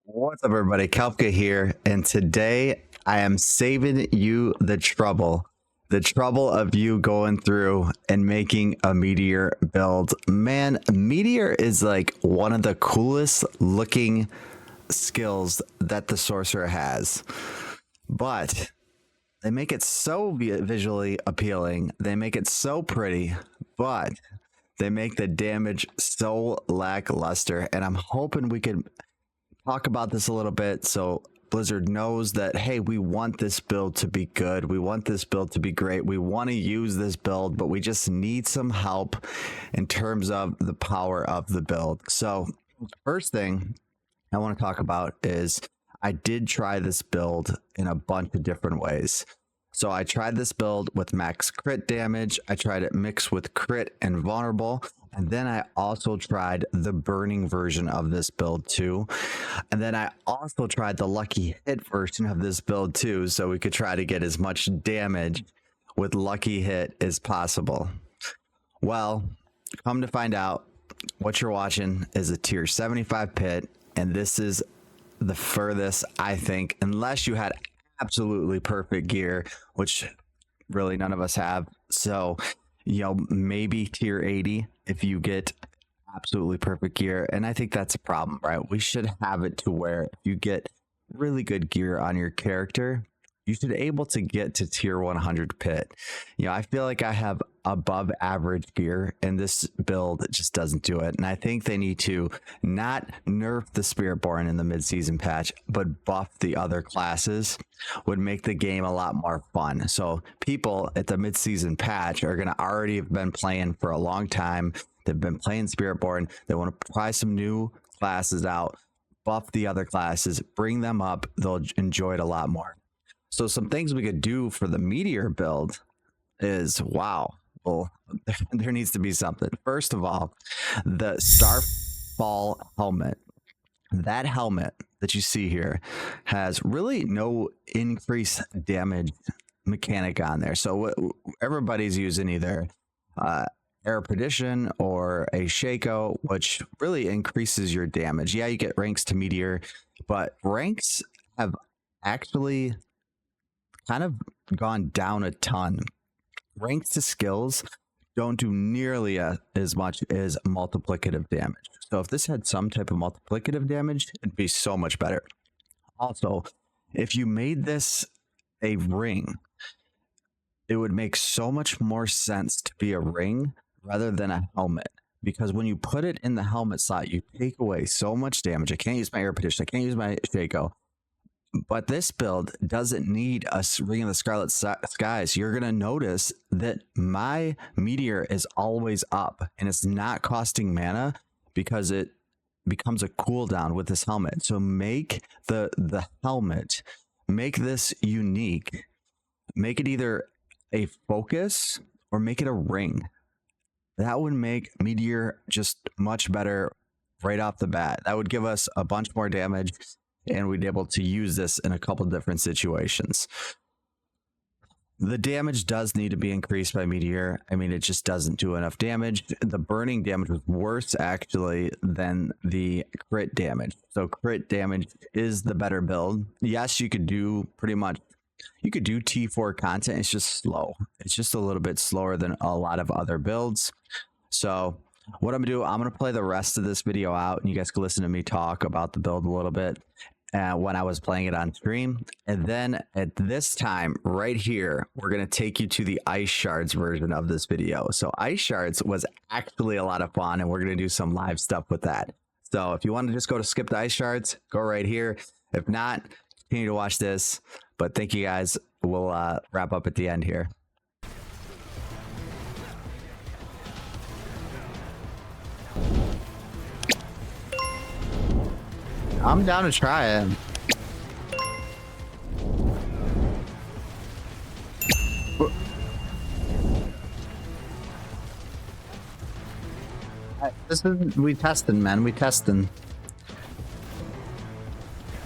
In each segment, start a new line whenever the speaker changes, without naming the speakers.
What's up, everybody? Kalpka here, and today I am saving you the trouble of you going through and making a Meteor build. Man, Meteor is like one of the coolest looking skills that the Sorcerer has, but they make it so visually appealing. They make it so pretty, but they make the damage so lackluster, and I'm hoping we can talk about this a little bit so Blizzard knows that, hey, we want this build to be good. We want this build to be great. We want to use this build, but we just need some help in terms of the power of the build. So first thing I want to talk about is I did try this build in a bunch of different ways. So I tried this build with max crit damage. I tried it mixed with crit and vulnerable. And then I also tried the burning version of this build too. And then I also tried the lucky hit version of this build too, so we could try to get as much damage with lucky hit as possible. Well, come to find out, what you're watching is a tier 75 pit, and this is the furthest, I think, unless you had absolutely perfect gear, which really none of us have. So, you know, maybe tier 80 if you get absolutely perfect gear. And I think that's a problem, right? We should have it to where if you get really good gear on your character, you should be able to get to tier 100 pit. You know, I feel like I have above average gear, and this build just doesn't do it. And I think they need to not nerf the Spiritborn in the mid-season patch, but buff the other classes would make the game a lot more fun. So people at the mid-season patch are going to already have been playing for a long time. They've been playing Spiritborn. They want to try some new classes out, buff the other classes, bring them up. They'll enjoy it a lot more. So some things we could do for the Meteor build is, wow, well, there needs to be something. First of all, the Starfall helmet. That helmet that you see here has really no increased damage mechanic on there. So everybody's using either Air Perdition or a Shaco, which really increases your damage. Yeah, you get ranks to Meteor, but ranks have actually kind of gone down a ton. Ranks to skills don't do nearly as much as multiplicative damage. So if this had some type of multiplicative damage, it'd be so much better. Also, if you made this a ring, it would make so much more sense to be a ring rather than a helmet. Because when you put it in the helmet slot, you take away so much damage. I can't use my Air Petition. I can't use my Shaco. But this build doesn't need a Ring of the Scarlet Skies. You're going to notice that my Meteor is always up, and it's not costing mana because it becomes a cooldown with this helmet. So make the helmet, make this unique. Make it either a focus or make it a ring. That would make Meteor just much better right off the bat. That would give us a bunch more damage, and we'd be able to use this in a couple different situations. The damage does need to be increased by Meteor. I mean, it just doesn't do enough damage. The burning damage was worse, actually, than the crit damage. So crit damage is the better build. Yes, you could do pretty much, you could do T4 content. It's just slow. It's just a little bit slower than a lot of other builds. So what I'm gonna do, I'm gonna play the rest of this video out, and you guys can listen to me talk about the build a little bit when I was playing it on stream. And then at this time right here, we're going to take you to the Ice Shards version of this video. So Ice Shards was actually a lot of fun, and we're going to do some live stuff with that. So if you want to just go to skip the Ice Shards, go right here. If not, continue to watch this. But thank you guys. We'll wrap up at the end here. I'm down to try it. This is, we testing, man. We testing.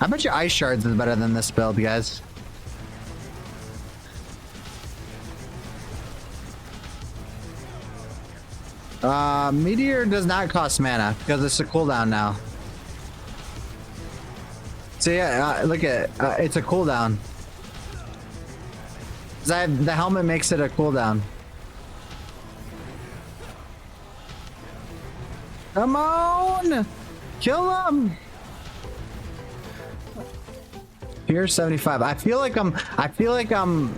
I bet your Ice Shards is better than this build, guys. Meteor does not cost mana because it's a cooldown now. See, look at it's a cooldown. The helmet makes it a cooldown. Come on! Kill him! Tier 75. I feel like I'm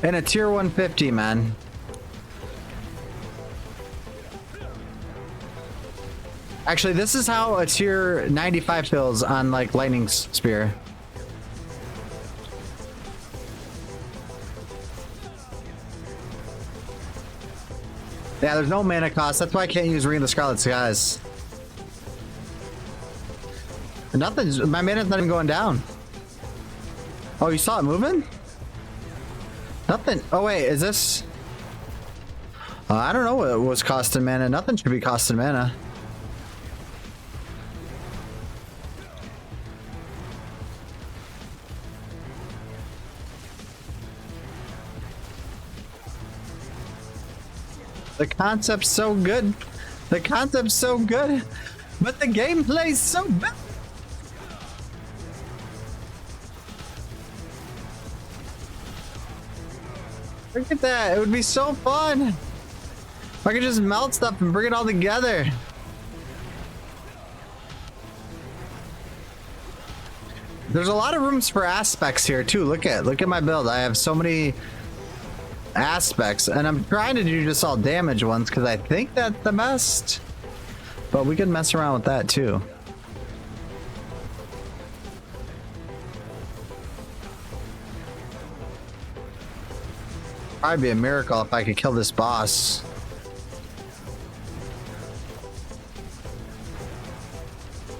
in a tier 150, man. Actually, this is how a tier 95 feels on like lightning spear. Yeah, there's no mana cost. That's why I can't use Ring of the Scarlet Skies. Nothing's. My mana's not even going down. Oh, you saw it moving? Nothing. Oh wait, is this? I don't know what was costing mana. Nothing should be costing mana. The concept's so good. The concept's so good, but the gameplay's so bad. Look at that. It would be so fun if I could just melt stuff and bring it all together. There's a lot of rooms for aspects here too. Look at my build. I have so many aspects, and I'm trying to do just all damage ones because I think that's the best, but we can mess around with that too. Probably be a miracle if I could kill this boss.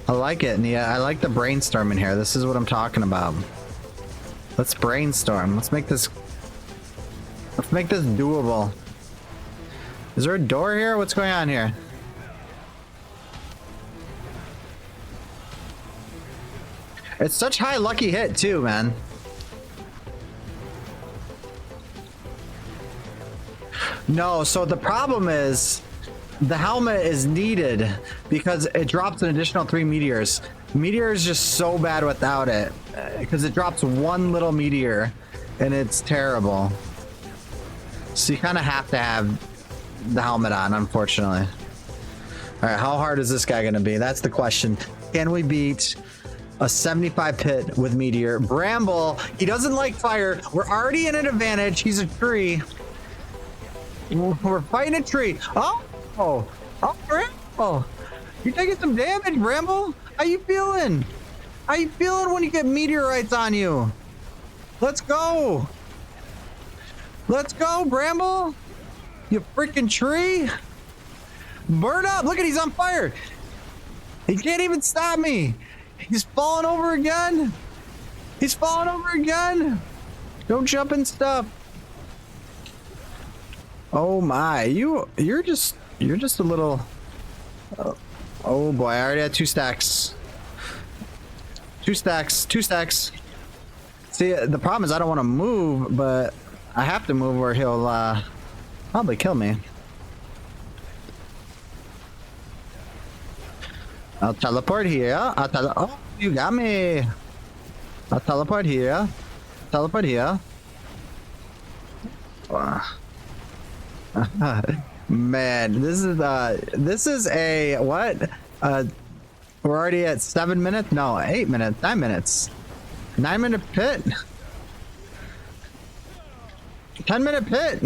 I like it, Nia. I like the brainstorm in here. This is what I'm talking about. Let's brainstorm. Let's make this doable. Is there a door here? What's going on here? It's such high lucky hit too, man. No, so the problem is the helmet is needed because it drops an additional 3 meteors. Meteor is just so bad without it because it drops one little meteor and it's terrible. So you kind of have to have the helmet on, unfortunately. All right, how hard is this guy going to be? That's the question. Can we beat a 75 pit with meteor? Bramble, he doesn't like fire. We're already in an advantage. He's a tree. We're fighting a tree. Oh, Bramble. You're taking some damage, Bramble. How you feeling? How you feeling when you get meteorites on you? Let's go. Let's go, Bramble. You freaking tree. Burn up. Look at, he's on fire. He can't even stop me. He's falling over again. He's falling over again. Don't jump and stuff. Oh my, you're just a little. Oh boy, I already had 2 stacks. 2 stacks. 2 stacks. See, the problem is I don't want to move, but I have to move or he'll probably kill me. I'll teleport here. Oh, you got me. I'll teleport here. Teleport here. Man, this is a what? We're already at 7 minutes? No, 8 minutes, 9 minutes. 9-minute pit. 10-minute pit.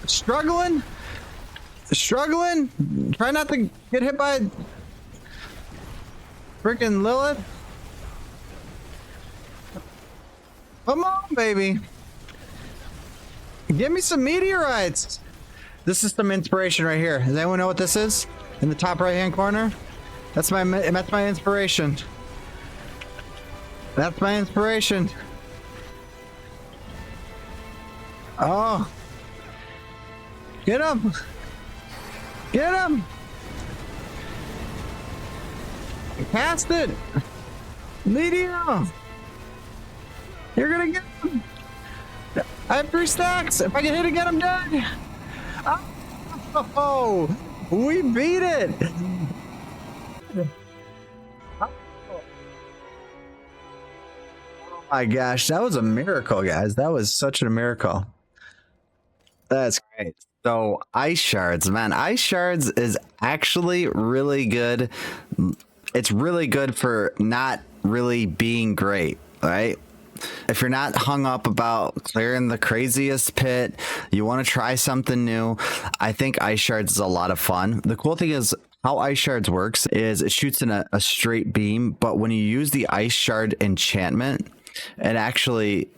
Struggling. Try not to get hit by freaking Lilith. Come on, baby. Give me some meteorites. This is some inspiration right here. Does anyone know what this is? In the top right-hand corner? That's my inspiration. That's my inspiration. Oh. Get him. Get him. Cast it. Meteor. You're gonna get him. I have 3 stacks. If I can hit again, I'm dead. Oh, we beat it. My gosh, that was a miracle, guys. That was such a miracle. That's great. So, ice shards, man. Ice shards is actually really good. It's really good for not really being great, right? If you're not hung up about clearing the craziest pit, you want to try something new, I think ice shards is a lot of fun. The cool thing is how ice shards works is it shoots in a straight beam, but when you use the ice shard enchantment, it actually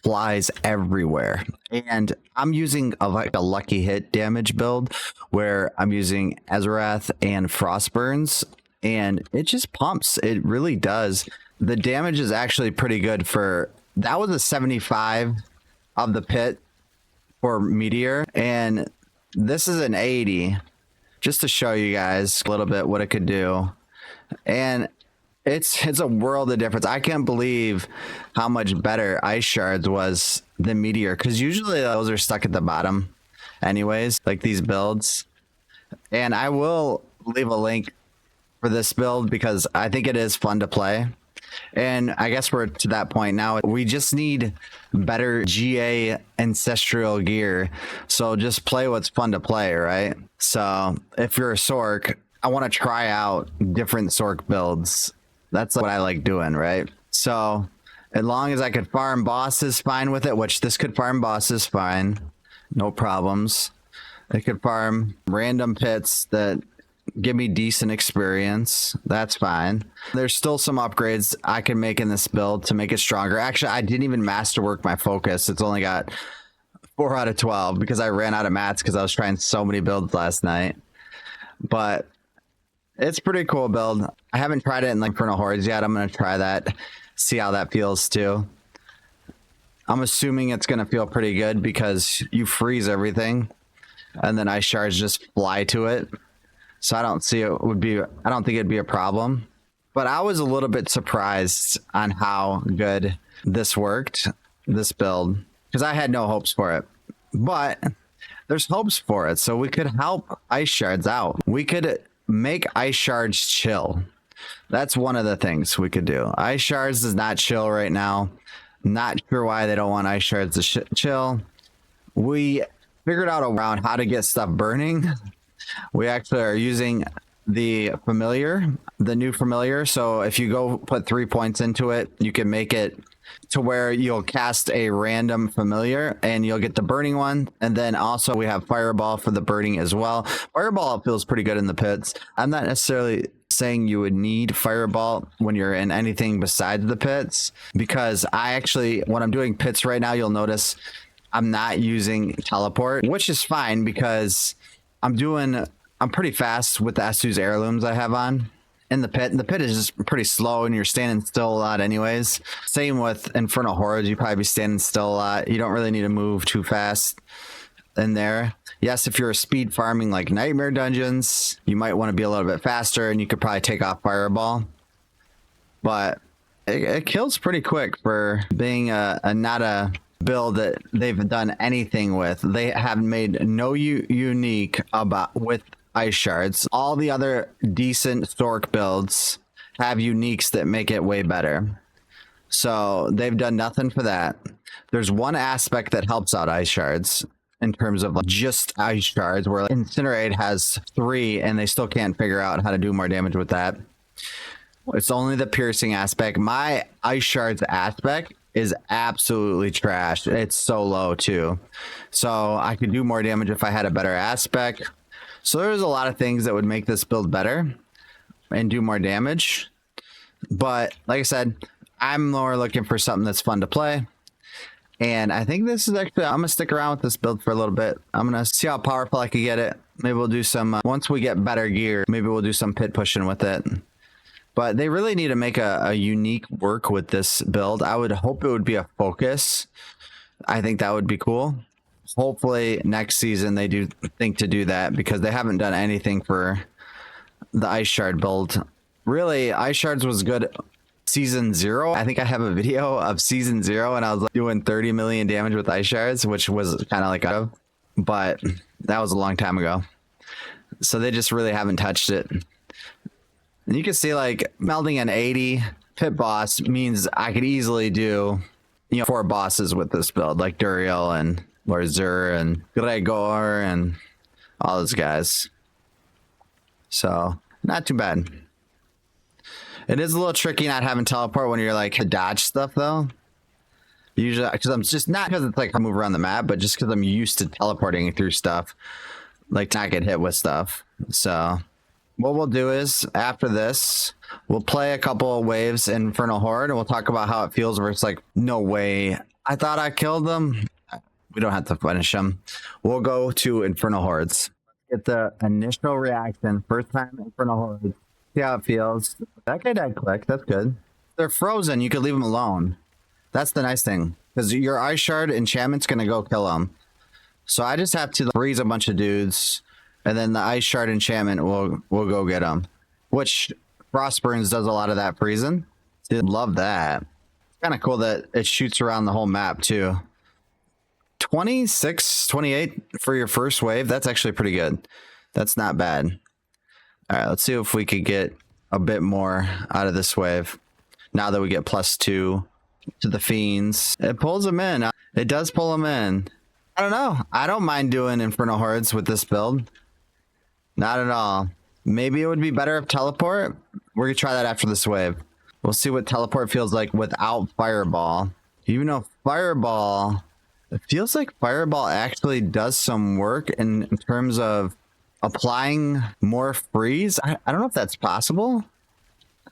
flies everywhere. And I'm using like a lucky hit damage build where I'm using Azarath and Frostburns, and it just pumps. It really does. The damage is actually pretty good for, that was a 75 of the pit for Meteor, and this is an 80, just to show you guys a little bit what it could do. And it's a world of difference. I can't believe how much better Ice Shards was than Meteor, because usually those are stuck at the bottom anyways, like these builds. And I will leave a link for this build because I think it is fun to play. And I guess we're to that point now. We just need better GA ancestral gear. So just play what's fun to play, right? So if you're a Sorc, I want to try out different Sorc builds. That's what I like doing, right? So as long as I could farm bosses fine with it, which this could farm bosses fine, no problems. It could farm random pits that give me decent experience. That's fine. There's still some upgrades I can make in this build to make it stronger. Actually, I didn't even masterwork my focus. It's only got 4 out of 12 because I ran out of mats because I was trying so many builds last night. But it's a pretty cool build. I haven't tried it in like Infernal Hordes yet. I'm going to try that, see how that feels too. I'm assuming it's going to feel pretty good because you freeze everything and then ice shards just fly to it. So I don't think it'd be a problem. But I was a little bit surprised on how good this worked, this build, because I had no hopes for it. But there's hopes for it, so we could help ice shards out. We could make ice shards chill. That's one of the things we could do. Ice shards is not chill right now. Not sure why they don't want ice shards to chill. We figured out around how to get stuff burning. We actually are using the familiar, the new familiar. So if you go put 3 points into it, you can make it to where you'll cast a random familiar and you'll get the burning one. And then also we have fireball for the burning as well. Fireball feels pretty good in the pits. I'm not necessarily saying you would need fireball when you're in anything besides the pits, because I actually, when I'm doing pits right now, you'll notice I'm not using teleport, which is fine because I'm pretty fast with the Esu's heirlooms I have on in the pit. And the pit is just pretty slow and you're standing still a lot anyways. Same with Infernal Hordes. You probably be standing still a lot. You don't really need to move too fast in there. Yes, if you're speed farming like Nightmare Dungeons, you might want to be a little bit faster and you could probably take off Fireball. But it kills pretty quick for being not a build that they've done anything with. They have made no unique about with ice shards. All the other decent Sorc builds have uniques that make it way better. So they've done nothing for that. There's one aspect that helps out ice shards in terms of like just ice shards, where like Incinerate has 3 and they still can't figure out how to do more damage with that. It's only the piercing aspect. My ice shards aspect is absolutely trash. It's so low too. So I could do more damage if I had a better aspect. So there's a lot of things that would make this build better and do more damage. But like I said, I'm more looking for something that's fun to play. And I think this is actually, I'm going to stick around with this build for a little bit. I'm going to see how powerful I can get it. Maybe we'll do some, once we get better gear, maybe we'll do some pit pushing with it. But they really need to make a unique work with this build. I would hope it would be a focus. I think that would be cool. Hopefully next season they do think to do that, because they haven't done anything for the Ice Shard build. Really, Ice Shards was good season 0. I think I have a video of season 0 and I was doing 30 million damage with Ice Shards, which was kind of like but that was a long time ago. So they just really haven't touched it. And you can see like melding an 80 pit boss means I could easily do, 4 bosses with this build, like Duriel and Lorzur and Gregor and all those guys. So not too bad. It is a little tricky not having teleport when you're like to dodge stuff though. Usually, because I'm just not because it's like I move around the map, but just because I'm used to teleporting through stuff, like to not get hit with stuff. So what we'll do is after this, we'll play a couple of waves in Infernal Horde and we'll talk about how it feels where it's like, no way, I thought I killed them. We don't have to finish them. We'll go to Infernal Hordes. Get the initial reaction. First time Infernal Hordes. See how it feels. That guy died quick. That's good. They're frozen. You could leave them alone. That's the nice thing. Because your Ice Shard enchantment's going to go kill them. So I just have to freeze a bunch of dudes. And then the Ice Shard enchantment will go get them. Which Frostburns does a lot of that freezing. Dude, love that. It's kind of cool that it shoots around the whole map too. 26, 28 for your first wave. That's actually pretty good. That's not bad. All right, let's see if we could get a bit more out of this wave. Now that we get +2 to the fiends. It pulls them in. It does pull them in. I don't know. I don't mind doing Infernal Hordes with this build. Not at all. Maybe it would be better if teleport. We're going to try that after this wave. We'll see what teleport feels like without Fireball. Even though Fireball... It feels like Fireball actually does some work in terms of applying more freeze. I don't know if that's possible.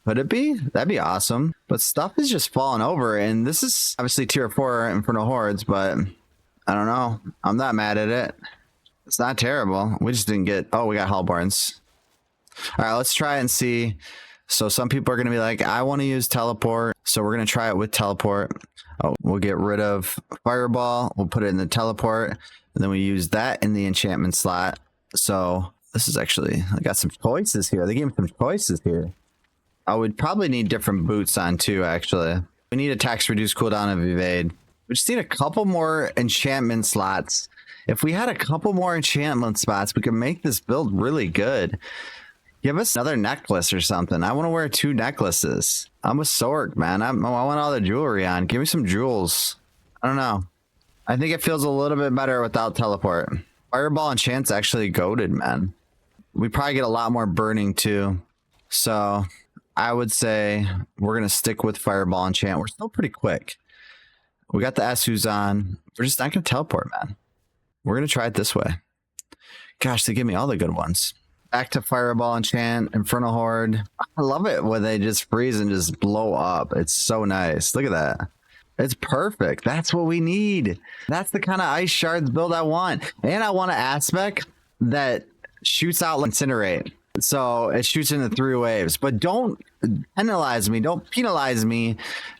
Could it be? That'd be awesome. But stuff is just falling over. And this is obviously tier 4 Infernal Hordes, but I don't know. I'm not mad at it. It's not terrible. We just didn't get... Oh, we got Hellborns. All right, let's try and see. So some people are going to be like, I want to use teleport. So we're going to try it with teleport. Oh, we'll get rid of Fireball. We'll put it in the teleport. And then we use that in the enchantment slot. So this is actually... I got some choices here. They gave me some choices here. I would probably need different boots on too, actually. We need attacks reduce cooldown of evade. We just need a couple more enchantment slots. If we had a couple more enchantment spots, we could make this build really good. Give us another necklace or something. I want to wear 2 necklaces. I'm a Sorc, man. I want all the jewelry on. Give me some jewels. I don't know. I think it feels a little bit better without teleport. Fireball enchant's actually goated, man. We probably get a lot more burning too. So I would say we're going to stick with Fireball enchant. We're still pretty quick. We got the Asus on. We're just not going to teleport, man. We're going to try it this way. Gosh, they give me all the good ones. Back to Fireball enchant, Infernal Horde. I love it when they just freeze and just blow up. It's so nice. Look at that. It's perfect. That's what we need. That's the kind of Ice Shards build I want. And I want an aspect that shoots out like Incinerate. So it shoots into 3 waves. But don't penalize me. Don't penalize me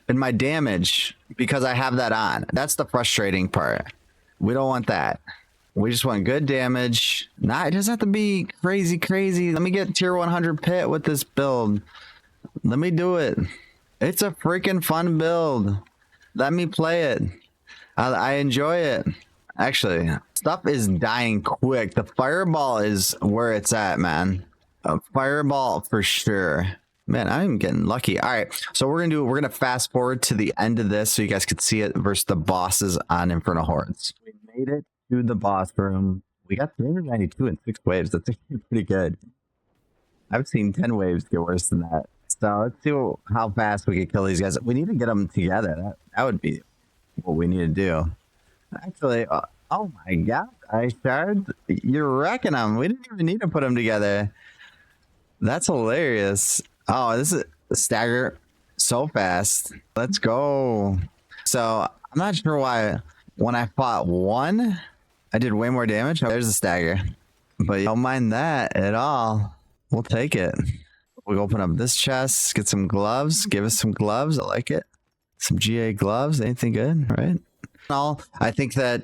in my damage because I have that on. That's the frustrating part. We don't want that. We just want good damage. Nah, it doesn't have to be crazy. Let me get tier 100 pit with this build. Let me do it. It's a freaking fun build. Let me play it. I enjoy it. Actually, stuff is dying quick. The Fireball is where it's at, man. A Fireball for sure. Man, I'm getting lucky. All right, so we're gonna fast forward to the end of this so you guys could see it versus the bosses on Infernal Hordes. We made it to the boss room. We got 392 in 6 waves. That's actually pretty good. I've seen 10 waves get worse than that. So let's see how fast we can kill these guys. We need to get them together. That would be what we need to do. Actually, oh my god, Ice Shards, you're wrecking them. We didn't even need to put them together. That's hilarious. Oh, this is a stagger so fast. Let's go. So I'm not sure why when I fought one, I did way more damage. Oh, there's a stagger, but don't mind that at all. We'll take it. We open up this chest, get some gloves. Give us some gloves. I like it. Some GA gloves. Anything good, right? I think that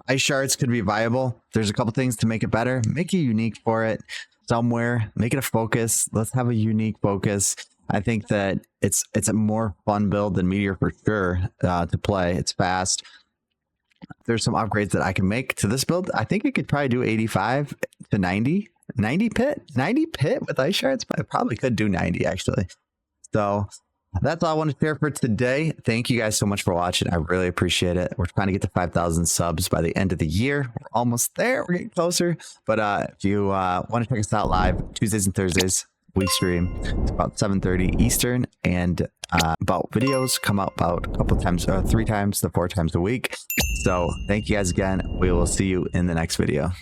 Ice Shards could be viable. There's a couple things to make it better. Make it unique for it somewhere. Make it a focus. Let's have a unique focus. I think that it's a more fun build than Meteor for sure to play. It's fast. There's some upgrades that I can make to this build. I think it could probably do 85 to 90 90 pit? 90 pit with ice shards? I probably could do 90 actually. So that's all I want to share for today. Thank you guys so much for watching. I really appreciate it. We're trying to get to 5,000 subs by the end of the year. We're almost there. We're getting closer. But if you want to check us out live, Tuesdays and Thursdays, we stream. It's about 7:30 Eastern, and about videos come out about a couple times, 3 times to 4 times a week. So thank you guys again. We will see you in the next video.